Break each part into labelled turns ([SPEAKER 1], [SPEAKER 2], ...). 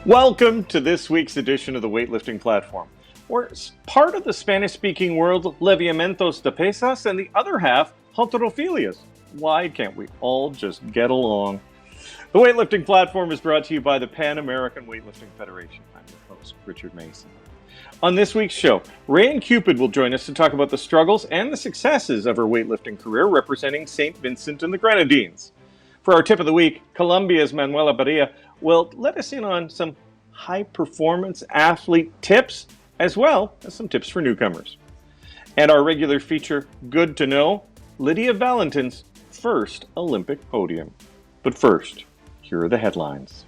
[SPEAKER 1] Welcome to this week's edition of the Weightlifting Platform, where part of the Spanish-speaking world, leviamentos de pesas, and the other half, halterophilias. Why can't we all just get along? The Weightlifting Platform is brought to you by the Panamerican Weightlifting Federation. I'm your host, Richard Mason. On this week's show, Rayan Cupid will join us to talk about the struggles and the successes of her weightlifting career representing St. Vincent and the Grenadines. For our tip of the week, Colombia's Manuela Barilla will let us in on some high-performance athlete tips, as well as some tips for newcomers. And our regular feature, Good to Know, Lydia Valentin's first Olympic podium. But first, here are the headlines.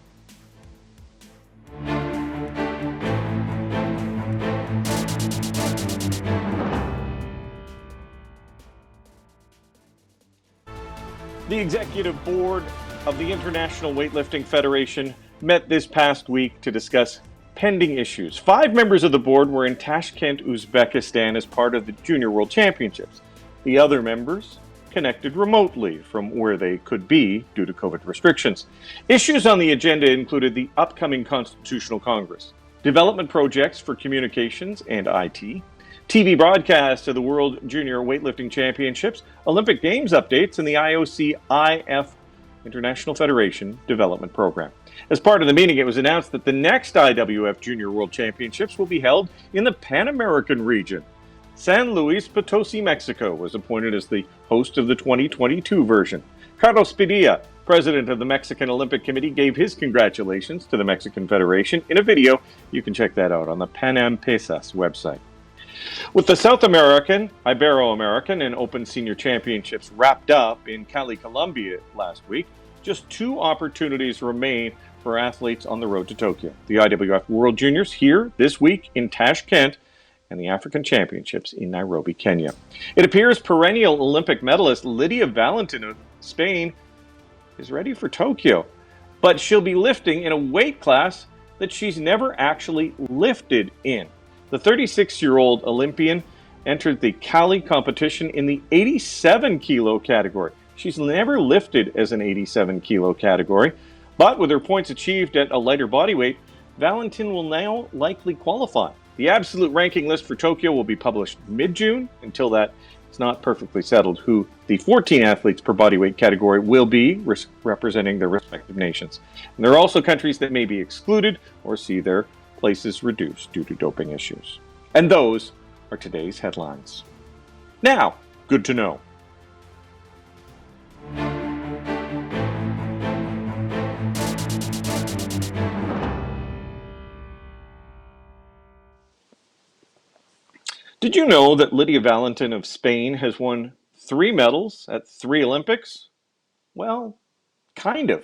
[SPEAKER 1] The executive board of the International Weightlifting Federation met this past week to discuss pending issues. 5 members of the board were in Tashkent, Uzbekistan as part of the Junior World Championships. The other members connected remotely from where they could be due to COVID restrictions. Issues on the agenda included the upcoming Constitutional Congress, development projects for communications and IT, TV broadcasts of the World Junior Weightlifting Championships, Olympic Games updates, and the IOC-IF International Federation Development Program. As part of the meeting, it was announced that the next IWF Junior World Championships will be held in the Pan American region. San Luis Potosi, Mexico, was appointed as the host of the 2022 version. Carlos Padilla, president of the Mexican Olympic Committee, gave his congratulations to the Mexican Federation in a video. You can check that out on the Panam Pesas website. With the South American, Ibero-American, and Open Senior Championships wrapped up in Cali, Colombia last week, just 2 opportunities remain for athletes on the road to Tokyo. The IWF World Juniors here this week in Tashkent, and the African Championships in Nairobi, Kenya. It appears perennial Olympic medalist Lydia Valentin of Spain is ready for Tokyo, but she'll be lifting in a weight class that she's never actually lifted in. The 36-year-old Olympian entered the Cali competition in the 87-kilo category. She's never lifted as an 87-kilo category, but with her points achieved at a lighter body weight, Valentin will now likely qualify. The absolute ranking list for Tokyo will be published mid-June. Until that, it's not perfectly settled who the 14 athletes per body weight category will be, representing their respective nations. And there are also countries that may be excluded or see their places reduced due to doping issues. And those are today's headlines. Now, good to know. Did you know that Lydia Valentin of Spain has won 3 medals at 3 Olympics? Well, kind of.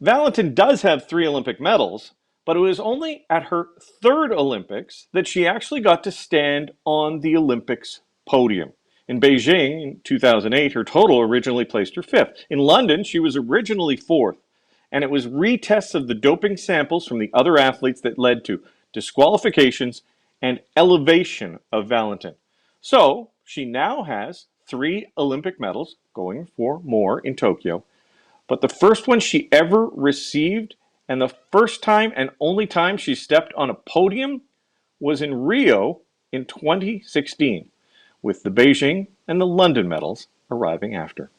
[SPEAKER 1] Valentin does have 3 Olympic medals, but it was only at her 3rd Olympics that she actually got to stand on the Olympics podium. In Beijing in 2008, her total originally placed her 5th. In London, she was originally 4th, and it was retests of the doping samples from the other athletes that led to disqualifications and elevation of Valentin. So she now has 3 Olympic medals, going for more in Tokyo. But the first one she ever received, and the first time and only time she stepped on a podium, was in Rio in 2016, with the Beijing and the London medals arriving after.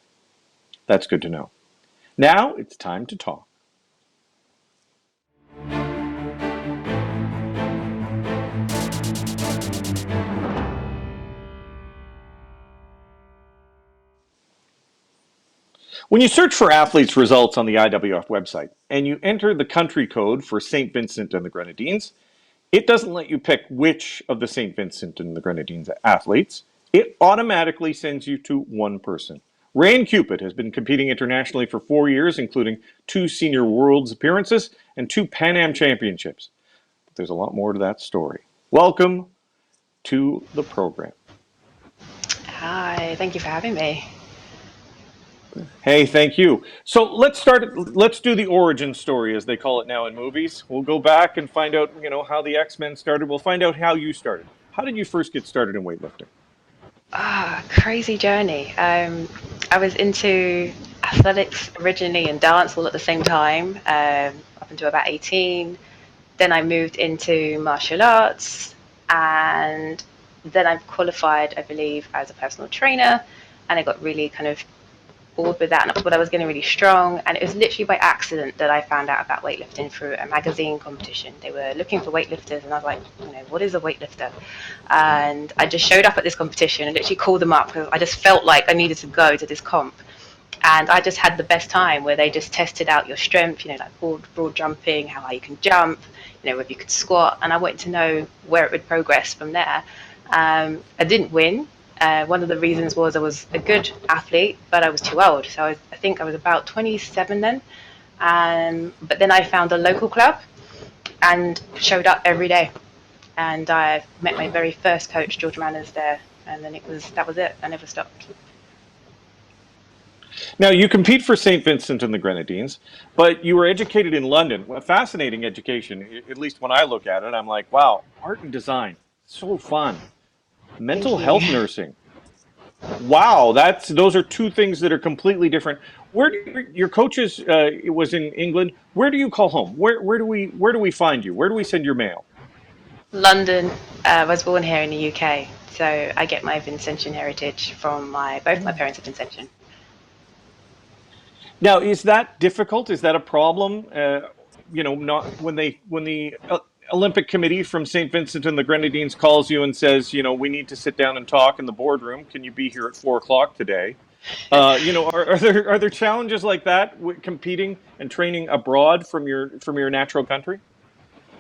[SPEAKER 1] That's good to know. Now it's time to talk. When you search for athletes' results on the IWF website and you enter the country code for St. Vincent and the Grenadines, it doesn't let you pick which of the St. Vincent and the Grenadines athletes. It automatically sends you to one person. Rayan Cupid has been competing internationally for 4 years, including 2 Senior Worlds appearances and 2 Pan Am Championships. But there's a lot more to that story. Welcome to the program.
[SPEAKER 2] Hi, thank you for having me.
[SPEAKER 1] Hey, thank you. So let's do the origin story, as they call it now in movies. We'll go back and find out, how the X-Men started. We'll find out how you started. How did you first get started in weightlifting?
[SPEAKER 2] Crazy journey. I was into athletics originally and dance all at the same time. I up until about 18. Then I moved into martial arts, and then I qualified, I believe, as a personal trainer, and I got really kind of bored with that, and but I was getting really strong. And it was literally by accident that I found out about weightlifting through a magazine competition. They were looking for weightlifters, and I was like, what is a weightlifter? And I just showed up at this competition and literally called them up because I just felt like I needed to go to this comp. And I just had the best time where they just tested out your strength, like broad jumping, how high you can jump, whether you could squat. And I wanted to know where it would progress from there. I didn't win. One of the reasons was I was a good athlete, but I was too old. So I think I was about 27 then. But then I found a local club and showed up every day. And I met my very first coach, George Manners, there. And then that was it. I never stopped.
[SPEAKER 1] Now, you compete for St. Vincent and the Grenadines, but you were educated in London. A fascinating education, at least when I look at it. I'm like, wow, art and design, so fun. Mental
[SPEAKER 2] Thank you.
[SPEAKER 1] health nursing. Wow, those are two things that are completely different. Your coaches it was in England? Where do you call home? Where do we find you? Where do we send your mail?
[SPEAKER 2] London. I was born here in the UK, so I get my Vincentian heritage from both my parents are Vincentian.
[SPEAKER 1] Now, is that difficult? Is that a problem? Not when the Olympic Committee from St. Vincent and the Grenadines calls you and says, we need to sit down and talk in the boardroom. Can you be here at 4 o'clock today? Are there challenges like that with competing and training abroad from your natural country?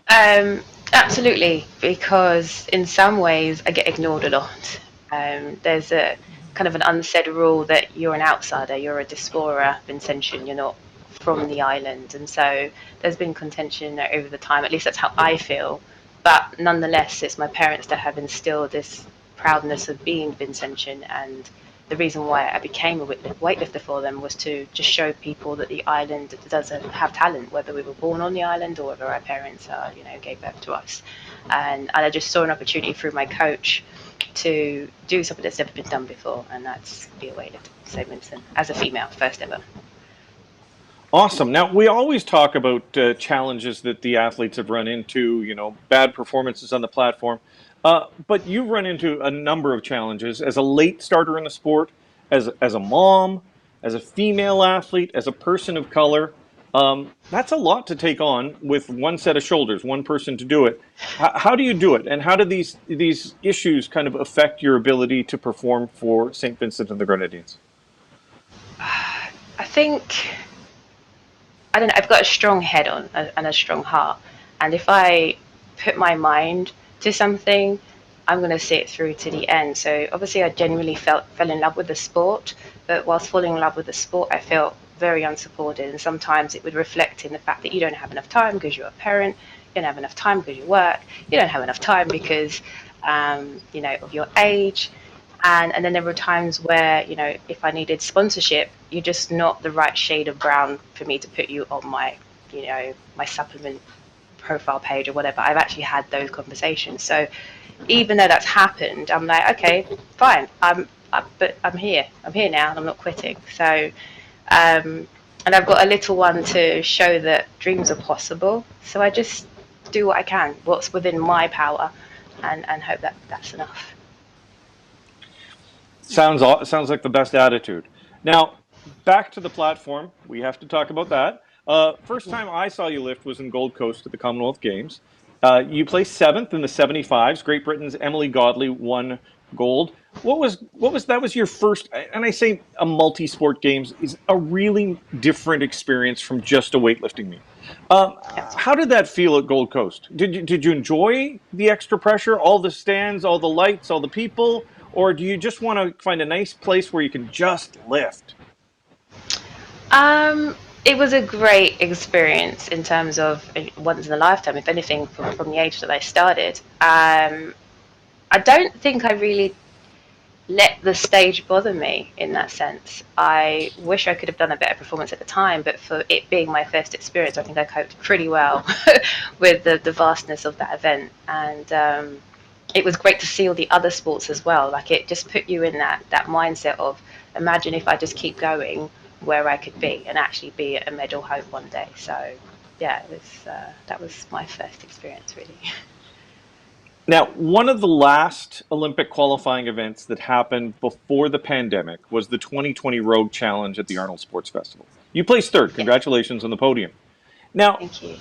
[SPEAKER 2] Um, Absolutely, because in some ways I get ignored a lot. There's a kind of an unsaid rule that you're an outsider, you're a diaspora Vincentian, you're not from the island, and so there's been contention over the time. At least that's how I feel. But nonetheless, it's my parents that have instilled this proudness of being Vincentian, and the reason why I became a weightlifter for them was to just show people that the island does have talent, whether we were born on the island or whether our parents gave birth to us. And I just saw an opportunity through my coach to do something that's never been done before, and that's be a weightlifter, St. Vincent, as a female, first ever.
[SPEAKER 1] Awesome. Now, we always talk about challenges that the athletes have run into, bad performances on the platform. But you've run into a number of challenges as a late starter in the sport, as a mom, as a female athlete, as a person of color. That's a lot to take on with one set of shoulders, one person to do it. How do you do it? And how do these issues kind of affect your ability to perform for St. Vincent and the Grenadines?
[SPEAKER 2] I think I don't know. I've got a strong head on and a strong heart, and if I put my mind to something, I'm going to see it through to the end. So obviously, I genuinely fell in love with the sport, but whilst falling in love with the sport, I felt very unsupported, and sometimes it would reflect in the fact that you don't have enough time because you're a parent, you don't have enough time because you work, you don't have enough time because of your age. And then there were times where, if I needed sponsorship, you're just not the right shade of brown for me to put you on my supplement profile page or whatever. I've actually had those conversations. So even though that's happened, I'm like, okay, fine. But I'm here. I'm here now, and I'm not quitting. So, and I've got a little one to show that dreams are possible. So I just do what I can, what's within my power, and hope that that's enough.
[SPEAKER 1] Sounds like the best attitude. Now, back to the platform. We have to talk about that. First time I saw you lift was in Gold Coast at the Commonwealth Games. You placed seventh in the 75s. Great Britain's Emily Godley won gold. What was that was your first, and I say a multi-sport games is a really different experience from just a weightlifting meet. Um,
[SPEAKER 2] Yes.
[SPEAKER 1] how did that feel at Gold Coast? Did you enjoy the extra pressure, all the stands, all the lights, all the people, or do you just want to find a nice place where you can just lift?
[SPEAKER 2] Um, it was a great experience in terms of once in a lifetime, if anything, from the age that I started. I don't think I really let the stage bother me in that sense. I wish I could have done a better performance at the time, but for it being my first experience, I think I coped pretty well with the vastness of that event. And it was great to see all the other sports as well. Like it just put you in that mindset of imagine if I just keep going where I could be and actually be a medal hope one day. So yeah, it was that was my first experience really.
[SPEAKER 1] Now, one of the last Olympic qualifying events that happened before the pandemic was the 2020 Rogue Challenge at the Arnold Sports Festival. You placed third.
[SPEAKER 2] Yes,
[SPEAKER 1] Congratulations on the podium. Now,
[SPEAKER 2] thank you.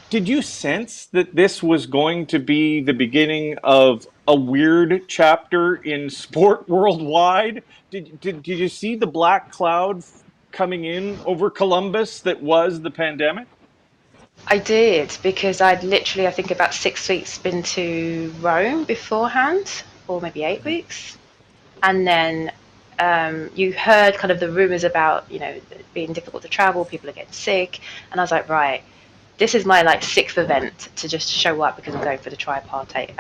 [SPEAKER 1] did you sense that this was going to be the beginning of a weird chapter in sport worldwide? Did you see the black cloud coming in over Columbus that was the pandemic?
[SPEAKER 2] I did because I'd literally, I think, about 6 weeks been to Rome beforehand, or maybe 8 weeks, and then you heard kind of the rumors about it being difficult to travel, people are getting sick, and I was like, right, this is my like sixth event to just show up because I'm going for the tripartite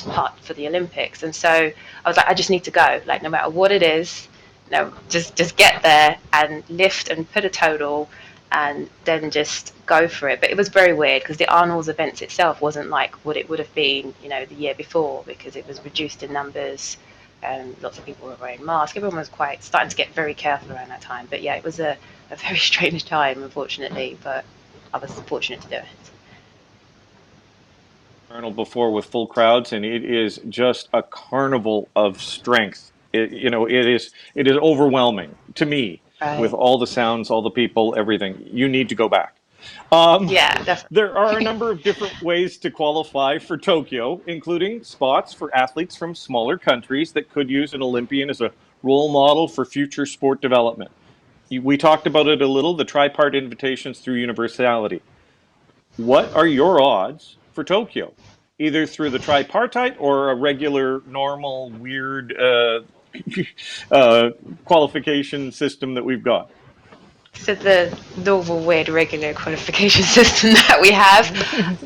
[SPEAKER 2] part for the Olympics, and so I was like, I just need to go, like no matter what it is, just get there and lift and put a total, and then just go for it. But it was very weird because the Arnold's events itself wasn't like what it would have been, the year before because it was reduced in numbers. Lots of people were wearing masks. Everyone was quite starting to get very careful around that time. But yeah, it was a very strange time, unfortunately. But I was fortunate to do it.
[SPEAKER 1] Arnold before with full crowds, and it is just a carnival of strength. It is overwhelming to me with
[SPEAKER 2] Right.
[SPEAKER 1] all the sounds, all the people, everything. You need to go back. Um,
[SPEAKER 2] Yeah,
[SPEAKER 1] there are a
[SPEAKER 2] definitely.
[SPEAKER 1] number of different ways to qualify for Tokyo, including spots for athletes from smaller countries that could use an Olympian as a role model for future sport development. We talked about it a little, the tripart invitations through universality. What are your odds for Tokyo? Either through the tripartite or a regular, normal, weird uh, qualification system that we've got.
[SPEAKER 2] So the normal, weird, regular qualification system that we have,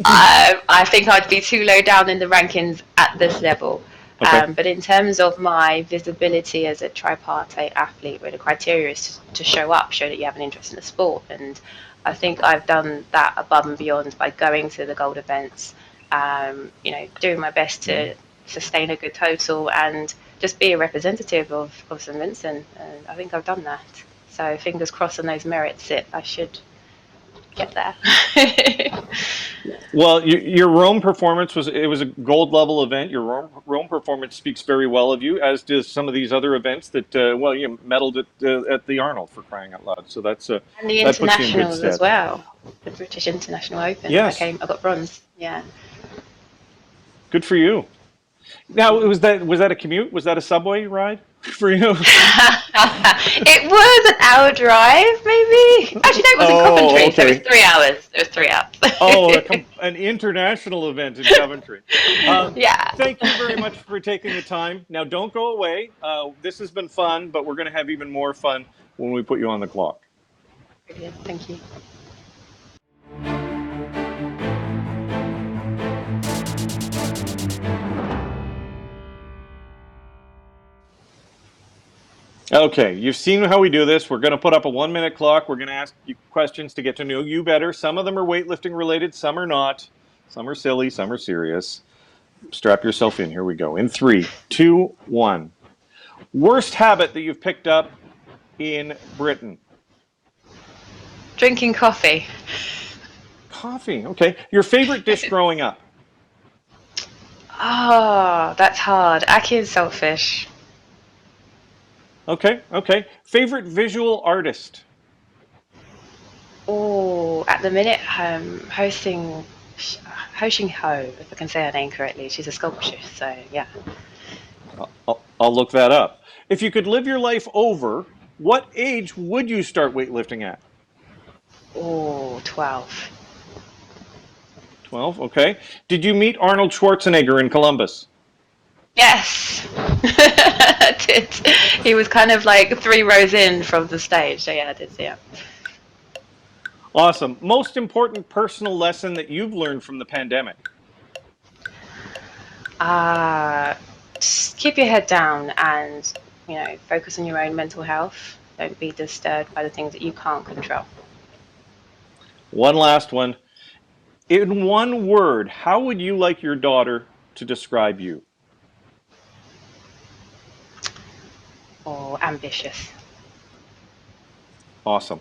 [SPEAKER 2] I think I'd be too low down in the rankings at this level.
[SPEAKER 1] Okay.
[SPEAKER 2] But in terms of my visibility as a tripartite athlete, where the criteria is to show up, show that you have an interest in the sport, and I think I've done that above and beyond by going to the gold events, doing my best to sustain a good total and just be a representative of St Vincent. And I think I've done that. So fingers crossed on those merits, I should get there.
[SPEAKER 1] Well, your Rome performance was a gold level event. Your Rome performance speaks very well of you, as does some of these other events that you medaled at the Arnold for crying out loud. So
[SPEAKER 2] And the
[SPEAKER 1] that puts you in good
[SPEAKER 2] internationals as
[SPEAKER 1] stead.
[SPEAKER 2] well. The British International Open.
[SPEAKER 1] Yes,
[SPEAKER 2] I got bronze. Yeah.
[SPEAKER 1] good for you. Now, was that a commute? Was that a subway ride for you?
[SPEAKER 2] It was an hour drive, maybe. Actually, no, it was in
[SPEAKER 1] Oh,
[SPEAKER 2] Coventry, so it was
[SPEAKER 1] okay.
[SPEAKER 2] 3 hours. It was 3 hours.
[SPEAKER 1] Oh, an international event in Coventry.
[SPEAKER 2] Yeah.
[SPEAKER 1] Thank you very much for taking the time. Now, don't go away. This has been fun, but we're going to have even more fun when we put you on the clock.
[SPEAKER 2] Brilliant. Thank you.
[SPEAKER 1] Okay, you've seen how we do this. We're going to put up a 1 minute clock. We're going to ask you questions to get to know you better. Some of them are weightlifting related, some are not. Some are silly, some are serious. Strap yourself in. Here we go. In three, two, one. Worst habit that you've picked up in Britain?
[SPEAKER 2] Drinking coffee.
[SPEAKER 1] Coffee. Okay. Your favorite dish growing up?
[SPEAKER 2] Oh, that's hard. Aki and saltfish.
[SPEAKER 1] Okay. Okay. Favorite visual artist?
[SPEAKER 2] Oh, at the minute, hosting Ho Shing Ho, if I can say her name correctly. She's a sculptor, so yeah.
[SPEAKER 1] I'll look that up. If you could live your life over, what age would you start weightlifting at?
[SPEAKER 2] Oh, 12.
[SPEAKER 1] 12. Okay. Did you meet Arnold Schwarzenegger in Columbus?
[SPEAKER 2] Yes, I did. He was kind of like 3 rows in from the stage, so yeah, I did see him.
[SPEAKER 1] Awesome. Most important personal lesson that you've learned from the pandemic?
[SPEAKER 2] Uh, just keep your head down and, focus on your own mental health. Don't be disturbed by the things that you can't control.
[SPEAKER 1] One last one. In one word, how would you like your daughter to describe you?
[SPEAKER 2] Or ambitious.
[SPEAKER 1] Awesome.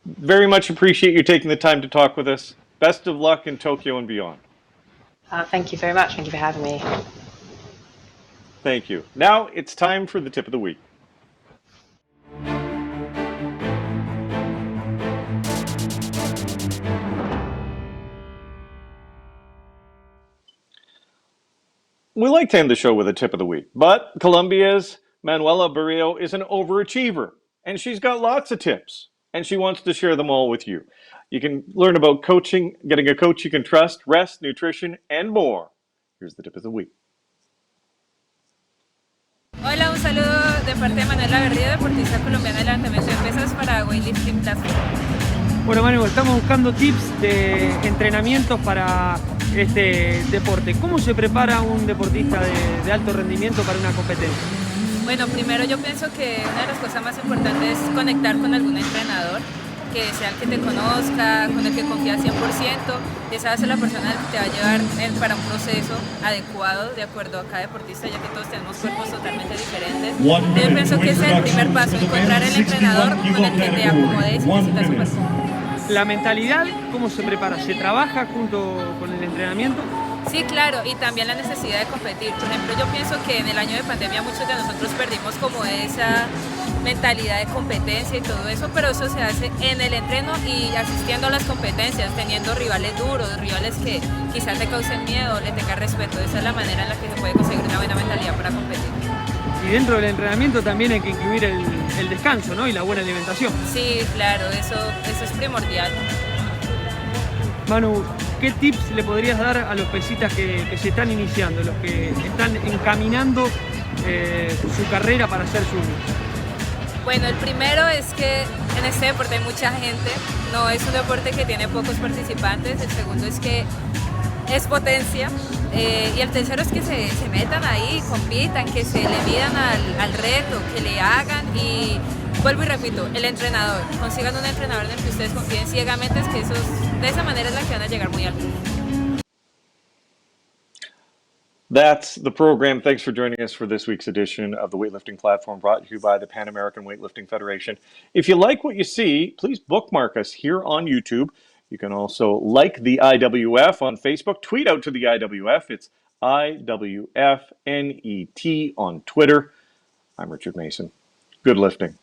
[SPEAKER 1] Very much appreciate you taking the time to talk with us. Best of luck in Tokyo and beyond.
[SPEAKER 2] Thank you very much. Thank you for having me.
[SPEAKER 1] Thank you. Now it's time for the tip of the week. We like to end the show with a tip of the week, but Colombia's Manuela Barrio is an overachiever, and she's got lots of tips, and she wants to share them all with you. You can learn about coaching, getting a coach you can trust, rest, nutrition, and more. Here's the tip of the week.
[SPEAKER 3] Hola, un saludo de parte de Manuela Berrío, deportista colombiana de levantamiento de pesas para Weightlifting Platform.
[SPEAKER 4] Bueno, Manu, estamos buscando tips de entrenamientos para este deporte. ¿Cómo se prepara un deportista de alto rendimiento para una competencia?
[SPEAKER 3] Bueno, primero yo pienso que una de las cosas más importantes es conectar con algún entrenador, que sea el que te conozca, con el que confías 100%, que esa va a ser la persona que te va a llevar para un proceso adecuado de acuerdo a cada deportista, ya que todos tenemos cuerpos totalmente diferentes. Yo pienso que ese es el primer paso, encontrar el entrenador con el que te acomodes y te sientas súper cómodo.
[SPEAKER 4] La mentalidad, ¿cómo se prepara? ¿Se trabaja junto con el entrenamiento?
[SPEAKER 3] Sí, claro, y también la necesidad de competir. Por ejemplo, yo pienso que en el año de pandemia muchos de nosotros perdimos como esa mentalidad de competencia y todo eso, pero eso se hace en el entreno y asistiendo a las competencias, teniendo rivales duros, rivales que quizás te causen miedo, le tengas respeto. Esa es la manera en la que se puede conseguir una buena mentalidad para competir.
[SPEAKER 4] Y dentro del entrenamiento también hay que incluir el descanso, ¿no? Y la buena alimentación.
[SPEAKER 3] Sí, claro, eso es primordial.
[SPEAKER 4] Manu, ¿qué tips le podrías dar a los pesistas que se están iniciando, los que están encaminando su carrera para ser juniors?
[SPEAKER 3] Bueno, el primero es que en este deporte hay mucha gente, no es un deporte que tiene pocos participantes. El segundo es que es potencia. Y el tercero es que se metan ahí, compitan, que se le midan al reto, que le hagan y vuelvo y repito, el entrenador, consigan un entrenador en el que ustedes confíen ciegamente, es que de esa manera es la que van a llegar muy alto.
[SPEAKER 1] That's the program. Thanks for joining us for this week's edition of the Weightlifting Platform, brought to you by the Pan American Weightlifting Federation. If you like what you see, please bookmark us here on YouTube. You can also like the IWF on Facebook. Tweet out to the IWF. It's IWFNET on Twitter. I'm Richard Mason. Good lifting.